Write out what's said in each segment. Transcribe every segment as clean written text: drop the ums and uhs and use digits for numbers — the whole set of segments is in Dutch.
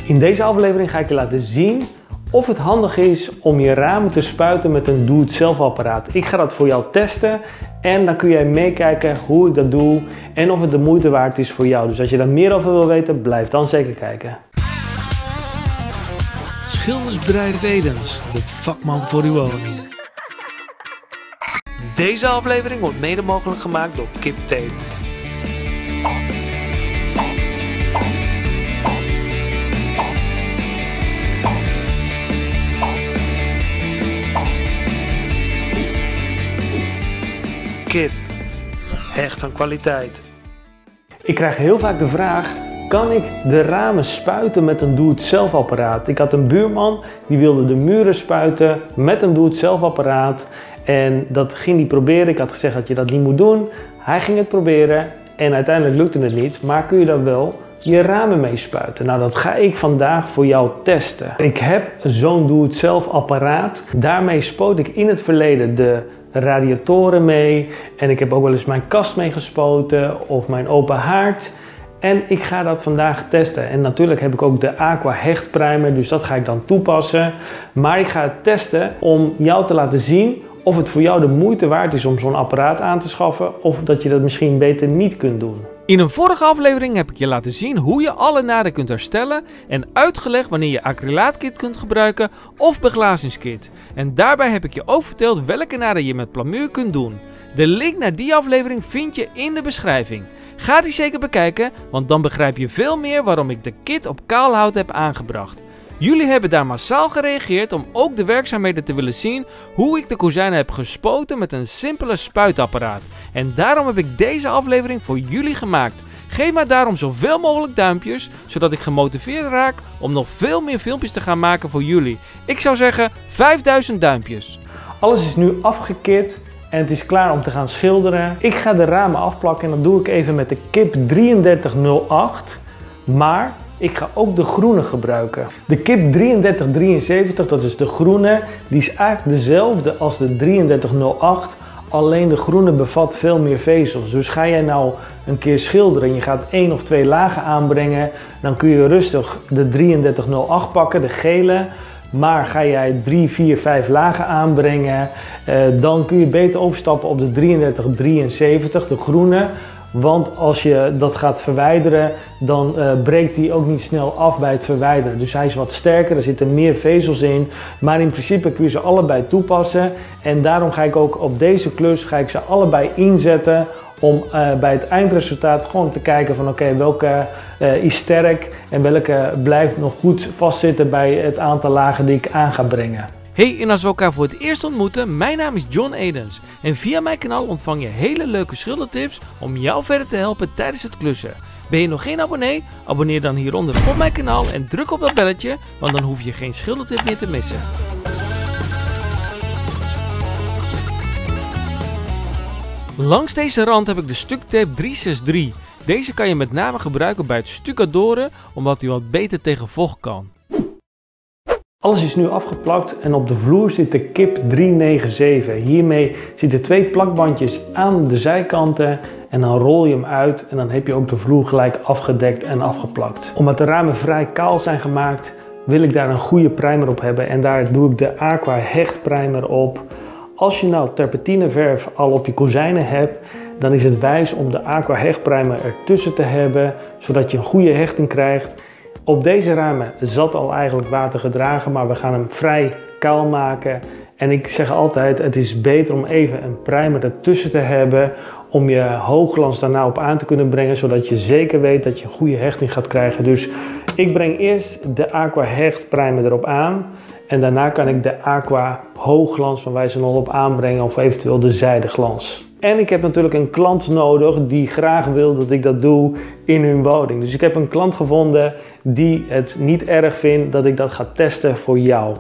In deze aflevering ga ik je laten zien of het handig is om je ramen te spuiten met een doe-het-zelf apparaat. Ik ga dat voor jou testen en dan kun jij meekijken hoe ik dat doe en of het de moeite waard is voor jou. Dus als je daar meer over wil weten, blijf dan zeker kijken. Schildersbedrijf Edens, de vakman voor uw woning. Deze aflevering wordt mede mogelijk gemaakt door Kip Tape. Kip, hecht aan kwaliteit. Ik krijg heel vaak de vraag, kan ik de ramen spuiten met een doe-het-zelf apparaat? Ik had een buurman die wilde de muren spuiten met een doe-het-zelf apparaat. En dat ging hij proberen. Ik had gezegd dat je dat niet moet doen. Hij ging het proberen en uiteindelijk lukte het niet. Maar kun je daar wel je ramen mee spuiten? Nou, dat ga ik vandaag voor jou testen. Ik heb zo'n doe-het-zelf apparaat. Daarmee spoot ik in het verleden de radiatoren mee. En ik heb ook wel eens mijn kast mee gespoten of mijn open haard. En ik ga dat vandaag testen. En natuurlijk heb ik ook de Aqua hechtprimer, dus dat ga ik dan toepassen. Maar ik ga het testen om jou te laten zien of het voor jou de moeite waard is om zo'n apparaat aan te schaffen, of dat je dat misschien beter niet kunt doen. In een vorige aflevering heb ik je laten zien hoe je alle naden kunt herstellen en uitgelegd wanneer je acrylaatkit kunt gebruiken of beglazingskit. En daarbij heb ik je ook verteld welke naden je met plamuur kunt doen. De link naar die aflevering vind je in de beschrijving. Ga die zeker bekijken, want dan begrijp je veel meer waarom ik de kit op kaalhout heb aangebracht. Jullie hebben daar massaal gereageerd om ook de werkzaamheden te willen zien hoe ik de kozijnen heb gespoten met een simpele spuitapparaat. En daarom heb ik deze aflevering voor jullie gemaakt. Geef mij daarom zoveel mogelijk duimpjes, zodat ik gemotiveerd raak om nog veel meer filmpjes te gaan maken voor jullie. Ik zou zeggen 5000 duimpjes. Alles is nu afgekit en het is klaar om te gaan schilderen. Ik ga de ramen afplakken en dat doe ik even met de Kip 3308. Maar ik ga ook de groene gebruiken. De Kip 3373, dat is de groene, die is eigenlijk dezelfde als de 3308. Alleen de groene bevat veel meer vezels. Dus ga jij nou een keer schilderen en je gaat 1 of 2 lagen aanbrengen, dan kun je rustig de 3308 pakken, de gele. Maar ga jij 3, 4, 5 lagen aanbrengen, dan kun je beter overstappen op de 3373, de groene. Want als je dat gaat verwijderen, dan breekt die ook niet snel af bij het verwijderen. Dus hij is wat sterker, er zitten meer vezels in. Maar in principe kun je ze allebei toepassen. En daarom ga ik ook op deze klus ze allebei inzetten. Om bij het eindresultaat gewoon te kijken van oké, welke is sterk en welke blijft nog goed vastzitten bij het aantal lagen die ik aan ga brengen. Hey, en als we elkaar voor het eerst ontmoeten, mijn naam is John Edens. En via mijn kanaal ontvang je hele leuke schildertips om jou verder te helpen tijdens het klussen. Ben je nog geen abonnee? Abonneer dan hieronder op mijn kanaal en druk op dat belletje, want dan hoef je geen schildertip meer te missen. Langs deze rand heb ik de stuktape 363. Deze kan je met name gebruiken bij het stucadoren, omdat hij wat beter tegen vocht kan. Alles is nu afgeplakt en op de vloer zit de Kip 397. Hiermee zitten 2 plakbandjes aan de zijkanten en dan rol je hem uit en dan heb je ook de vloer gelijk afgedekt en afgeplakt. Omdat de ramen vrij kaal zijn gemaakt, wil ik daar een goede primer op hebben en daar doe ik de Aqua hechtprimer op. Als je nou terpentineverf al op je kozijnen hebt, dan is het wijs om de Aqua hechtprimer ertussen te hebben, zodat je een goede hechting krijgt. Op deze ramen zat al eigenlijk water gedragen, maar we gaan hem vrij kaal maken. En ik zeg altijd, het is beter om even een primer ertussen te hebben om je hoogglans daarna op aan te kunnen brengen, zodat je zeker weet dat je een goede hechting gaat krijgen. Dus ik breng eerst de Aqua hechtprimer erop aan en daarna kan ik de Aqua hoogglans van wijze van op aanbrengen of eventueel de zijdeglans. En ik heb natuurlijk een klant nodig die graag wil dat ik dat doe in hun woning. Dus ik heb een klant gevonden die het niet erg vindt dat ik dat ga testen voor jou.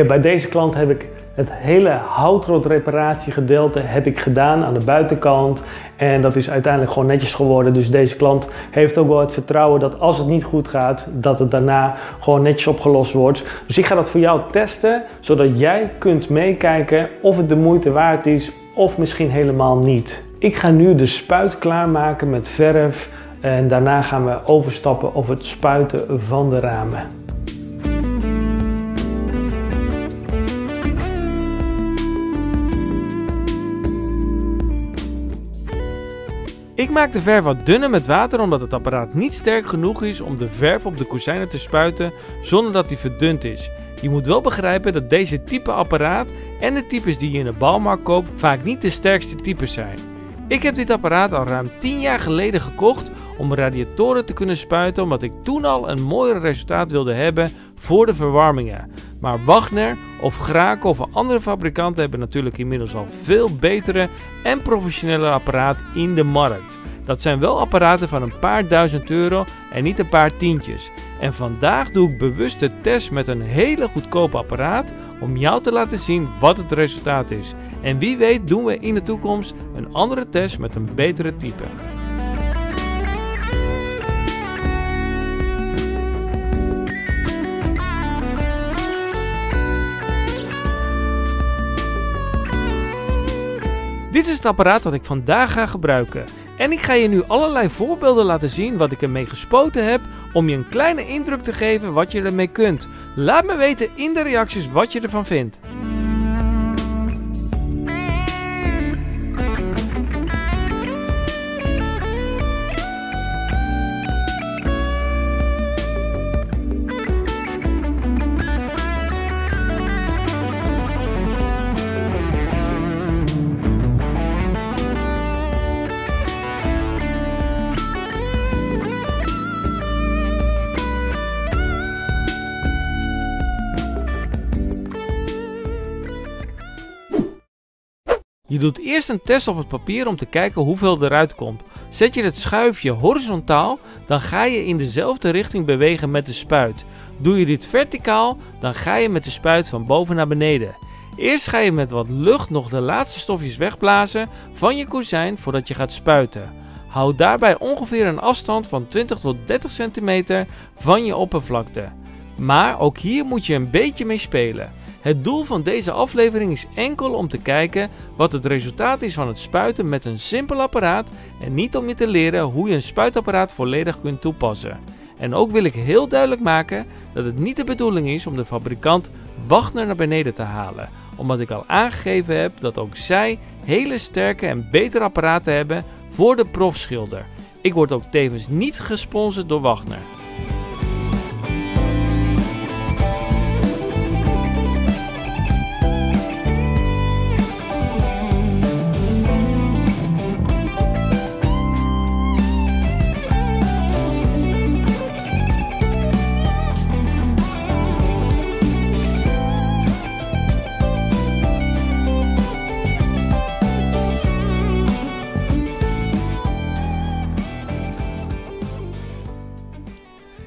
Bij deze klant heb ik het hele houtrotreparatiegedeelte gedaan aan de buitenkant. En dat is uiteindelijk gewoon netjes geworden. Dus deze klant heeft ook wel het vertrouwen dat als het niet goed gaat, dat het daarna gewoon netjes opgelost wordt. Dus ik ga dat voor jou testen, zodat jij kunt meekijken of het de moeite waard is of misschien helemaal niet. Ik ga nu de spuit klaarmaken met verf en daarna gaan we overstappen op het spuiten van de ramen. Ik maak de verf wat dunner met water omdat het apparaat niet sterk genoeg is om de verf op de kozijnen te spuiten zonder dat die verdund is. Je moet wel begrijpen dat deze type apparaat en de types die je in de bouwmarkt koopt vaak niet de sterkste types zijn. Ik heb dit apparaat al ruim 10 jaar geleden gekocht om radiatoren te kunnen spuiten omdat ik toen al een mooier resultaat wilde hebben voor de verwarmingen. Maar Wagner of Graco of andere fabrikanten hebben natuurlijk inmiddels al veel betere en professionele apparaten in de markt. Dat zijn wel apparaten van een paar duizend euro en niet een paar tientjes. En vandaag doe ik bewust de test met een hele goedkope apparaat om jou te laten zien wat het resultaat is. En wie weet doen we in de toekomst een andere test met een betere type. Dit is het apparaat dat ik vandaag ga gebruiken. En ik ga je nu allerlei voorbeelden laten zien wat ik ermee gespoten heb om je een kleine indruk te geven wat je ermee kunt. Laat me weten in de reacties wat je ervan vindt. Je doet eerst een test op het papier om te kijken hoeveel eruit komt. Zet je het schuifje horizontaal, dan ga je in dezelfde richting bewegen met de spuit. Doe je dit verticaal, dan ga je met de spuit van boven naar beneden. Eerst ga je met wat lucht nog de laatste stofjes wegblazen van je kozijn voordat je gaat spuiten. Houd daarbij ongeveer een afstand van 20 tot 30 cm van je oppervlakte. Maar ook hier moet je een beetje mee spelen. Het doel van deze aflevering is enkel om te kijken wat het resultaat is van het spuiten met een simpel apparaat en niet om je te leren hoe je een spuitapparaat volledig kunt toepassen. En ook wil ik heel duidelijk maken dat het niet de bedoeling is om de fabrikant Wagner naar beneden te halen, omdat ik al aangegeven heb dat ook zij hele sterke en betere apparaten hebben voor de profschilder. Ik word ook tevens niet gesponsord door Wagner.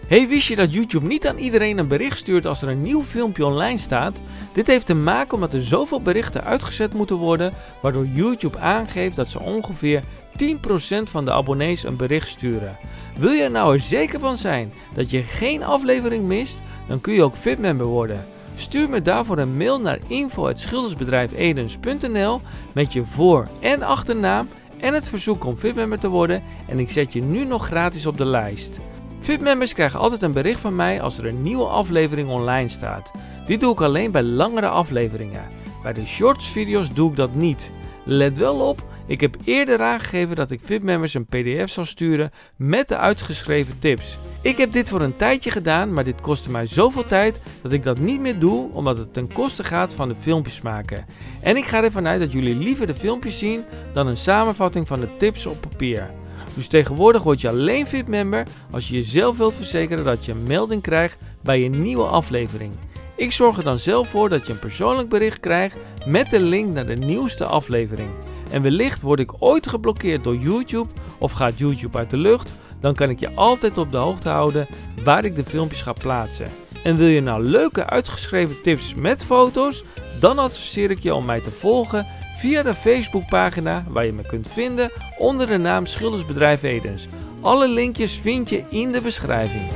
Hey, wist je dat YouTube niet aan iedereen een bericht stuurt als er een nieuw filmpje online staat? Dit heeft te maken omdat er zoveel berichten uitgezet moeten worden, waardoor YouTube aangeeft dat ze ongeveer 10% van de abonnees een bericht sturen. Wil je er nou er zeker van zijn dat je geen aflevering mist, dan kun je ook VIP-member worden. Stuur me daarvoor een mail naar info@schildersbedrijfedens.nl met je voor- en achternaam en het verzoek om VIP-member te worden en ik zet je nu nog gratis op de lijst. VIP-members krijgen altijd een bericht van mij als er een nieuwe aflevering online staat. Dit doe ik alleen bij langere afleveringen. Bij de shorts video's doe ik dat niet. Let wel op, ik heb eerder aangegeven dat ik VIP-members een pdf zal sturen met de uitgeschreven tips. Ik heb dit voor een tijdje gedaan, maar dit kostte mij zoveel tijd dat ik dat niet meer doe omdat het ten koste gaat van de filmpjes maken. En ik ga ervan uit dat jullie liever de filmpjes zien dan een samenvatting van de tips op papier. Dus tegenwoordig word je alleen VIP-member als je jezelf wilt verzekeren dat je een melding krijgt bij een nieuwe aflevering. Ik zorg er dan zelf voor dat je een persoonlijk bericht krijgt met de link naar de nieuwste aflevering. En wellicht word ik ooit geblokkeerd door YouTube of gaat YouTube uit de lucht, dan kan ik je altijd op de hoogte houden waar ik de filmpjes ga plaatsen. En wil je nou leuke uitgeschreven tips met foto's, dan adviseer ik je om mij te volgen via de Facebookpagina waar je me kunt vinden onder de naam Schildersbedrijf Edens. Alle linkjes vind je in de beschrijving.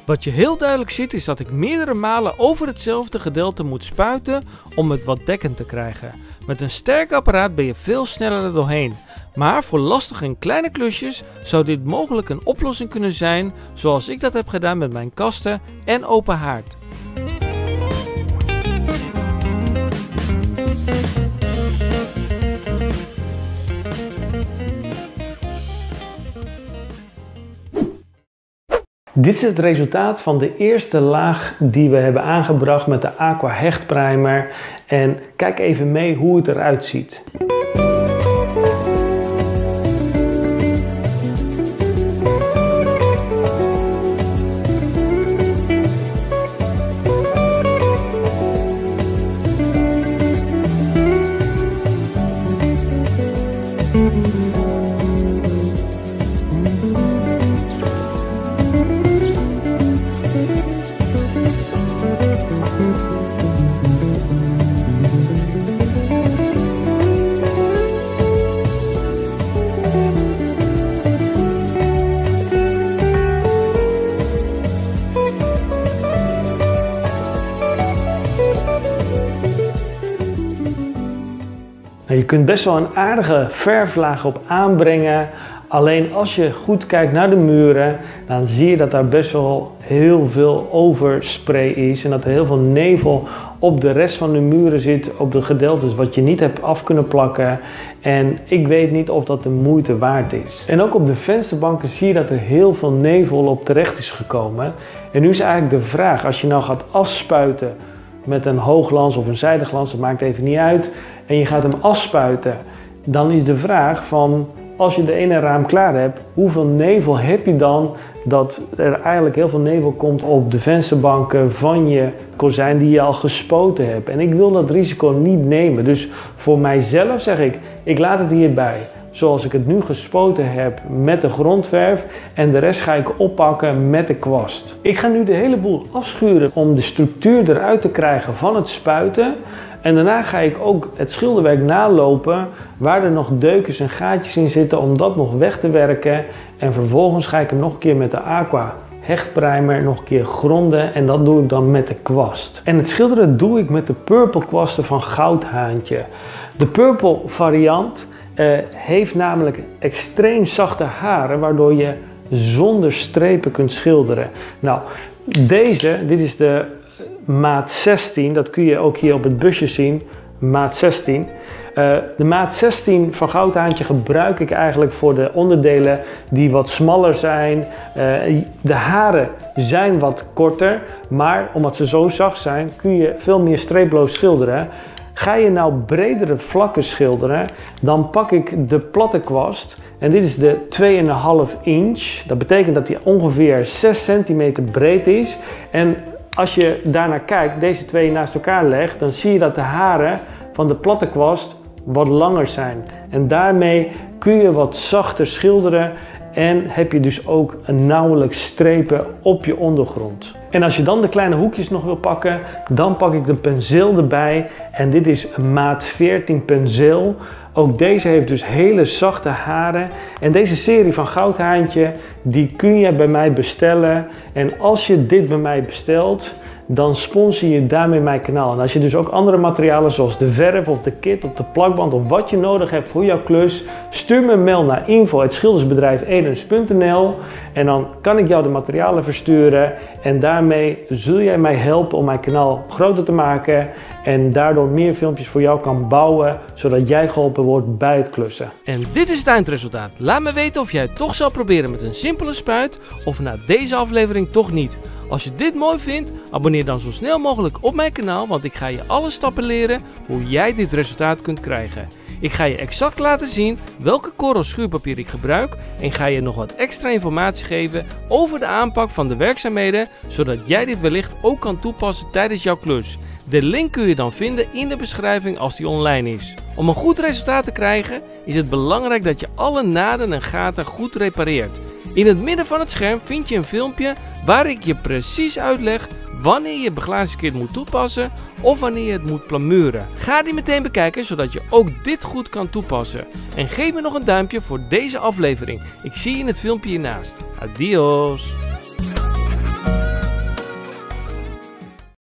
Wat je heel duidelijk ziet is dat ik meerdere malen over hetzelfde gedeelte moet spuiten om het wat dekkend te krijgen. Met een sterk apparaat ben je veel sneller er doorheen. Maar voor lastige en kleine klusjes zou dit mogelijk een oplossing kunnen zijn, zoals ik dat heb gedaan met mijn kasten en open haard. Dit is het resultaat van de eerste laag die we hebben aangebracht met de Aqua hechtprimer. En kijk even mee hoe het eruit ziet. Je kunt best wel een aardige verflaag op aanbrengen. Alleen als je goed kijkt naar de muren, dan zie je dat daar best wel heel veel overspray is. En dat er heel veel nevel op de rest van de muren zit, op de gedeeltes wat je niet hebt af kunnen plakken. En ik weet niet of dat de moeite waard is. En ook op de vensterbanken zie je dat er heel veel nevel op terecht is gekomen. En nu is eigenlijk de vraag, als je nou gaat afspuiten met een hoogglans of een zijdeglans, dat maakt even niet uit, en je gaat hem afspuiten, dan is de vraag van, als je de ene raam klaar hebt, hoeveel nevel heb je dan dat er eigenlijk heel veel nevel komt op de vensterbanken van je kozijn die je al gespoten hebt. En ik wil dat risico niet nemen. Dus voor mijzelf zeg ik laat het hierbij. Zoals ik het nu gespoten heb met de grondverf en de rest ga ik oppakken met de kwast. Ik ga nu de hele boel afschuren om de structuur eruit te krijgen van het spuiten. En daarna ga ik ook het schilderwerk nalopen waar er nog deukjes en gaatjes in zitten om dat nog weg te werken. En vervolgens ga ik hem nog een keer met de Aqua hechtprimer nog een keer gronden en dat doe ik dan met de kwast. En het schilderen doe ik met de purple kwasten van Goudhaantje. De purple variant heeft namelijk extreem zachte haren waardoor je zonder strepen kunt schilderen. Nou, dit is de maat 16, dat kun je ook hier op het busje zien, maat 16. De maat 16 van Goudhaantje gebruik ik eigenlijk voor de onderdelen die wat smaller zijn. De haren zijn wat korter, maar omdat ze zo zacht zijn kun je veel meer streeploos schilderen. Ga je nou bredere vlakken schilderen, dan pak ik de platte kwast. En dit is de 2,5 inch. Dat betekent dat die ongeveer 6 centimeter breed is. En als je daarnaar kijkt, deze twee naast elkaar legt, dan zie je dat de haren van de platte kwast wat langer zijn. En daarmee kun je wat zachter schilderen en heb je dus ook nauwelijks strepen op je ondergrond. En als je dan de kleine hoekjes nog wil pakken, dan pak ik de penseel erbij. En dit is een maat 14 penseel. Ook deze heeft dus hele zachte haren. En deze serie van Goudhaantje, die kun je bij mij bestellen. En als je dit bij mij bestelt, dan sponsor je daarmee mijn kanaal. En als je dus ook andere materialen zoals de verf of de kit of de plakband of wat je nodig hebt voor jouw klus, stuur me een mail naar info@schildersbedrijf-edens.nl en dan kan ik jou de materialen versturen en daarmee zul jij mij helpen om mijn kanaal groter te maken en daardoor meer filmpjes voor jou kan bouwen, zodat jij geholpen wordt bij het klussen. En dit is het eindresultaat. Laat me weten of jij het toch zal proberen met een simpele spuit of na deze aflevering toch niet. Als je dit mooi vindt, abonneer dan zo snel mogelijk op mijn kanaal, want ik ga je alle stappen leren hoe jij dit resultaat kunt krijgen. Ik ga je exact laten zien welke korrel schuurpapier ik gebruik en ga je nog wat extra informatie geven over de aanpak van de werkzaamheden, zodat jij dit wellicht ook kan toepassen tijdens jouw klus. De link kun je dan vinden in de beschrijving als die online is. Om een goed resultaat te krijgen is het belangrijk dat je alle naden en gaten goed repareert. In het midden van het scherm vind je een filmpje waar ik je precies uitleg wanneer je beglazingskit moet toepassen of wanneer je het moet plamuren. Ga die meteen bekijken zodat je ook dit goed kan toepassen. En geef me nog een duimpje voor deze aflevering. Ik zie je in het filmpje hiernaast. Adios!